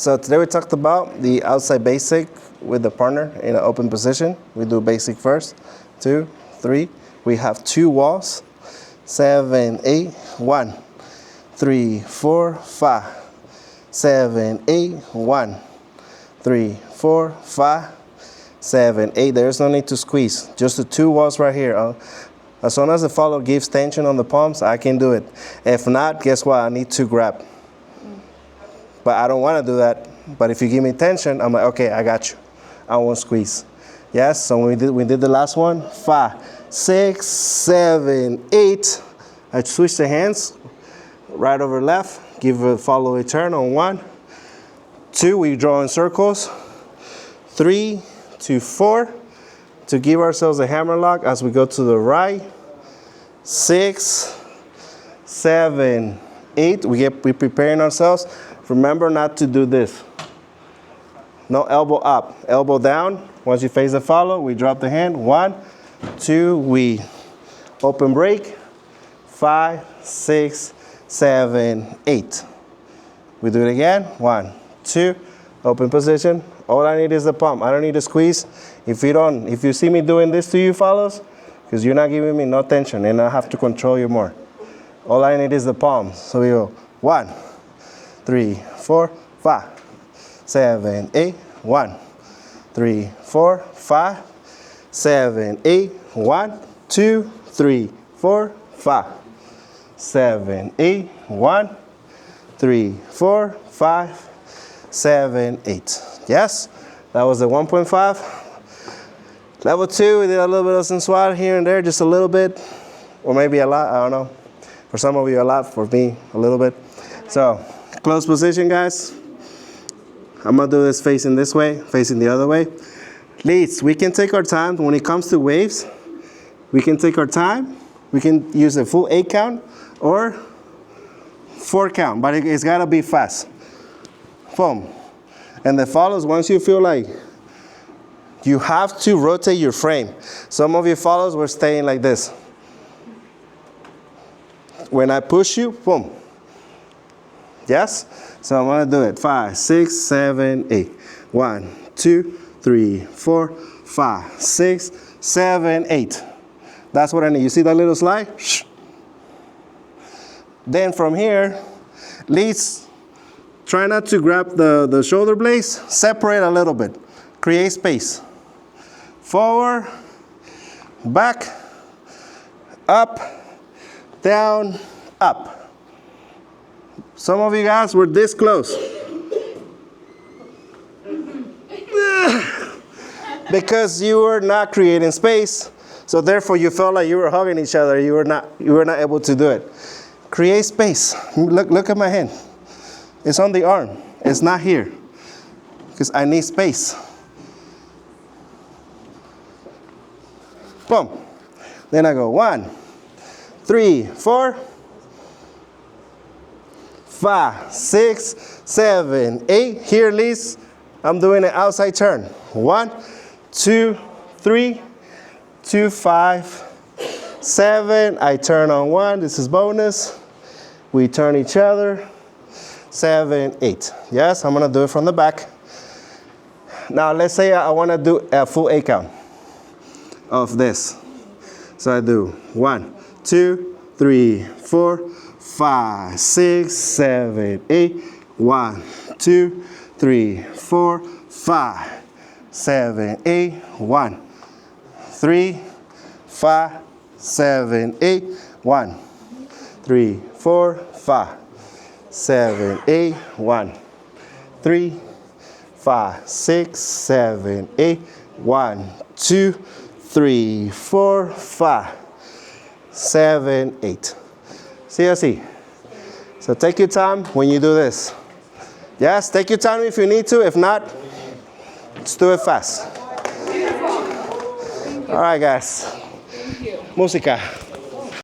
So today we talked about the outside basic with the partner in an open position. We do basic first, 2, 3. We have 2 walls, 7, 8, 1, 3, 4, 5, 7, 8, 1, 3, 4, 5, 7, 8. There's no need to squeeze, just the 2 walls right here. As soon as the follow gives tension on the palms, I can do it. If not, guess what? I need to grab. But I don't want to do that. But if you give me tension, I'm like, okay, I got you. I won't squeeze. Yes, so we did the last one. 5, 6, 7, 8. I switch the hands, right over left. Give a follow a turn on 1. 2, we draw in circles. 3 to 4, to give ourselves a hammer lock as we go to the right. 6, 7, 8. We're preparing ourselves. Remember not to do this. No elbow up, elbow down. Once you face the follow, we drop the hand. 1, 2, we open break. 5, 6, 7, 8. We do it again. 1, 2, open position. All I need is the pump. I don't need to squeeze. If you see me doing this to you, follows, because you're not giving me no tension, and I have to control you more. All I need is the palm. So we go 1, 3, 4, 5, 7, 8, 1, 3, 4, 5, 7, 8, 1, 2, 3, 4, 5, 7, 8, 1, 3, 4, 5, 7, 8. Yes, that was the 1.5. Level 2, we did a little bit of sensual here and there, just a little bit, or maybe a lot, I don't know. For some of you a lot, for me a little bit. So, close position, guys. I'm gonna do this facing this way, facing the other way. Leads, we can take our time. When it comes to waves, we can take our time. We can use a full 8 count or 4 count, but it's gotta be fast. Boom. And the follows, once you feel like you have to rotate your frame. Some of your follows were staying like this. When I push you, boom. Yes? So I'm gonna do it. 5, 6, 7, 8. 1, 2, 3, 4, 5, 6, 7, 8. That's what I need. You see that little slide? Then from here, leads, try not to grab the shoulder blades. Separate a little bit. Create space. Forward, back, up, down, up. Some of you guys were this close. Because you were not creating space, so therefore you felt like you were hugging each other. You were not able to do it. Create space. Look at my hand. It's on the arm. It's not here. Because I need space. Boom. Then I go 1, 3, 4, 5, 6, 7, 8. Here, Liz, I'm doing an outside turn. 1, 2, 3, 2, 5, 7. I turn on 1. This is bonus. We turn each other. 7, 8. Yes, I'm gonna do it from the back. Now let's say I wanna do a full 8 count of this. So I do 1, 2, 3, 4, 5, 6, 7, 8. 1, 2, 3, 4, 5, 7, 8. 1, 3, 5, 7, 8. 1, 3, 4, 5, 7, 8. 1, 3, 5, 6, 7, 8. 1, 2, 3, 4, 5, 7, 8. See, I see. So take your time when you do this. Yes, take your time if you need to. If not, let's do it fast. All right, guys. Thank you. Música.